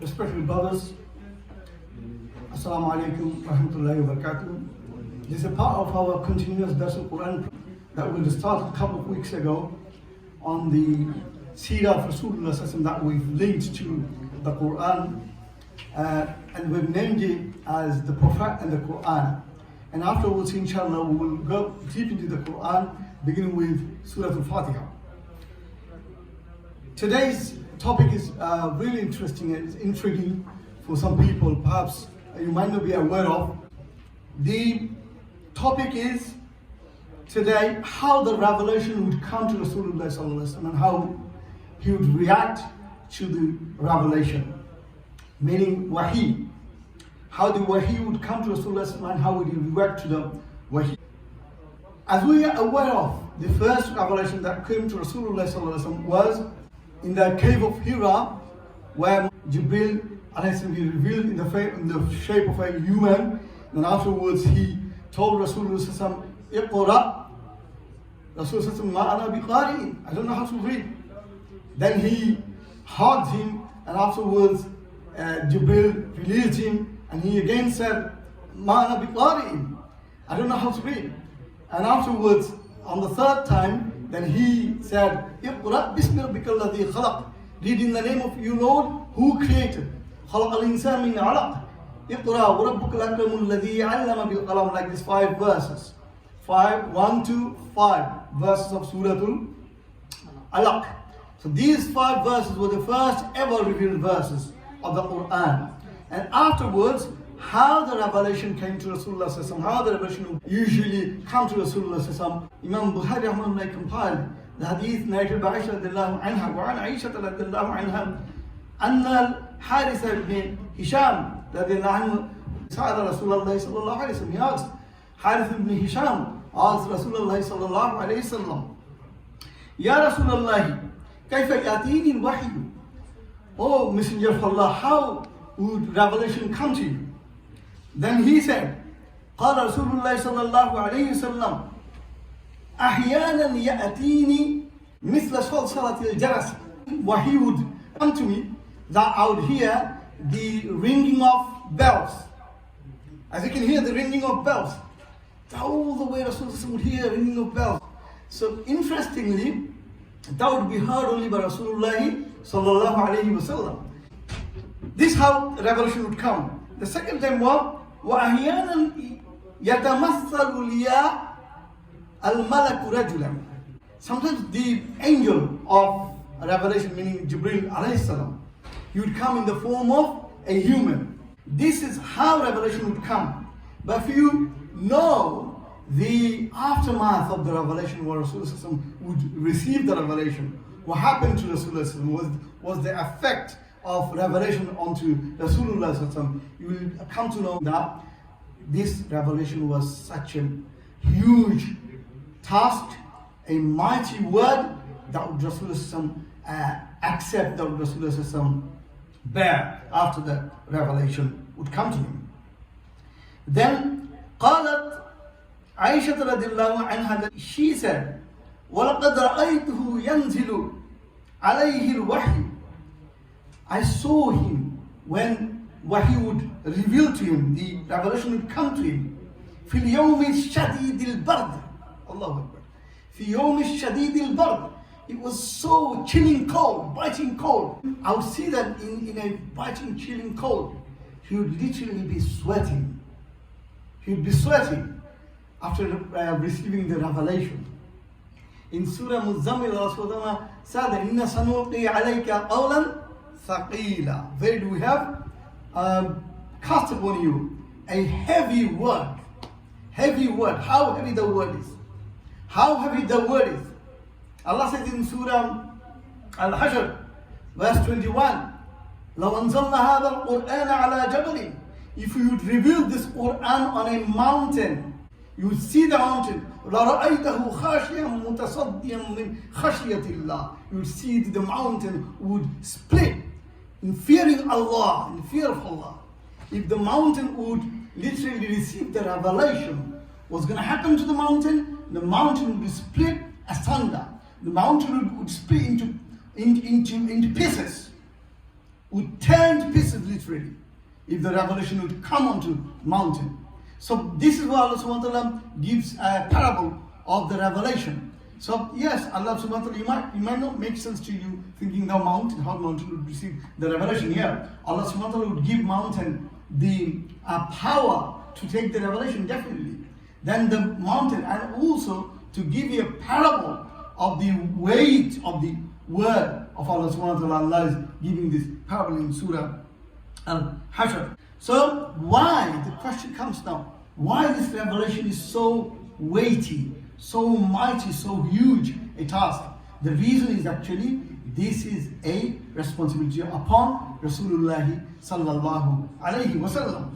Respected brothers, Assalamu alaikum wa rahmatullahi wa barakatuh. This is a part of our continuous Dars al-Qur'an that we started a couple of weeks ago on the Seerah of Rasulullah that we've linked to the Qur'an, and we've named it as the Prophet and the Qur'an. And afterwards, inshallah, we will go deep into the Qur'an, beginning with Surah Al-Fatiha. Today's topic is really interesting and it's intriguing for some people, perhaps you might not be aware of. The topic is today how the revelation would come to Rasulullah sallallahu alaihi wasallam and how he would react to the revelation, meaning wahi. How the wahi would come to Rasulullah sallallahu alaihi wasallam and how would he react to the wahi. As we are aware of, the first revelation that came to Rasulullah sallallahu alaihi wasallam was in the cave of Hira, where Jibril revealed in the shape of a human, and afterwards he told Rasulullah Iqra. Rasulullah Ma ana biqari'in, I don't know how to read. Then he hugged him, and afterwards Jibril released him, and he again said Ma ana biqari'in, I don't know how to read. And afterwards, on the third time, then he said, Iqra bismi rabbikal ladhi khalaq. Read in the name of your Lord who created. Khalaqal insan min alaq. Iqra wa rabbukal akramul ladhi 'allama bil qalam. Like these 5 verses. 1 to 5 verses of Surah Al-Alaq. So these 5 verses were the first ever revealed verses of the Qur'an. And afterwards, how the revelation came to Rasulullah sallallahu alaihi wasallam, how the revelation would usually come to Rasulullah sallallahu alaihi wasallam. Imam Bukhari rahmahullah compiled the hadith narrated by Aisha radiallahu anha, wa an Aisha radiallahu anha, anna al-Harith ibn Hisham radiallahu anhu sa'ala Rasulullah sallallahu alaihi wasallam. He asked, Harith ibn Hisham asked Rasulullah sallallahu alaihi wasallam, Ya Rasulullah, kayfa yatini al-wahyu? Oh Messenger of Allah, how would revelation come to you? Then he said, قال رسول الله صلى الله عليه وسلم أحيانا يأتيني مثل صلصلة الجرس. Wahi would come to me that I would hear the ringing of bells. As you can hear the ringing of bells, all the way Rasulullah would hear ringing of bells. So interestingly, that would be heard only by Rasulullah sallallahu alayhi wasallam. This is how revelation would come. The second time was وَأَحْيَانًا يَتَمَثَّلُ لِيَا الْمَلَكُ رَجُلًا. Sometimes the angel of revelation, meaning Jibril alayhi salam, he would come in the form of a human. This is how revelation would come. But if you know the aftermath of the revelation, where Rasulullah would receive the revelation, what happened to Rasulullah was the effect of revelation onto Rasulullah, you will come to know that this revelation was such a huge task, a mighty word that would Rasulullah accept, that would Rasulullah bear after the revelation would come to him. Then قالت عائشة رضي الله عنها, she said, وَلَقَدْ رَأَيْتُهُ يَنْزِلُ عَلَيْهِ الْوَحْيِ. I saw him when Wahi would reveal to him, the revelation would come to him. في اليوم الشديد البرد. Allahu Akbar. في يوم الشديد البرد. It was so chilling cold, biting cold. I would see that in a biting, chilling cold, he would literally be sweating. He would be sweating after receiving the revelation. In Surah Muzammil, Allah said, إِنَّ سَنُلْقِي عَلَيْكَ قَوْلًا ثقيلة. There do we have cast upon you a heavy word. Heavy word. How heavy the word is. How heavy the word is. Allah says in Surah Al-Hashr, verse 21, لو أنزلنا هذا القرآن على جبل. If you would reveal this Quran on a mountain, you would see the mountain. لَرَأَيْتَهُ خَاشِيًا مُتَصَدِّيًا مِنْ خَشْيَةِ اللَّهِ. You would see the mountain would split in fearing Allah, in fear of Allah. If the mountain would literally receive the revelation, what's going to happen to the mountain would be split asunder. The mountain would split into pieces. would turn to pieces literally if the revelation would come onto mountain. So this is why Allah subhanahu wa ta'ala gives a parable of the revelation. So yes, Allah subhanahu wa ta'ala, it might not make sense to you thinking the mountain, how mountain would receive the revelation. Yeah, Allah subhanahu wa ta'ala would give mountain the power to take the revelation, definitely. Then the mountain, and also to give you a parable of the weight of the word of Allah subhanahu wa ta'ala. Allah is giving this parable in Surah Al-Hashr. So why, the question comes now, why this revelation is so weighty, so mighty, so huge a task? The reason is actually this is a responsibility upon Rasulullah sallallahu alayhi wasallam.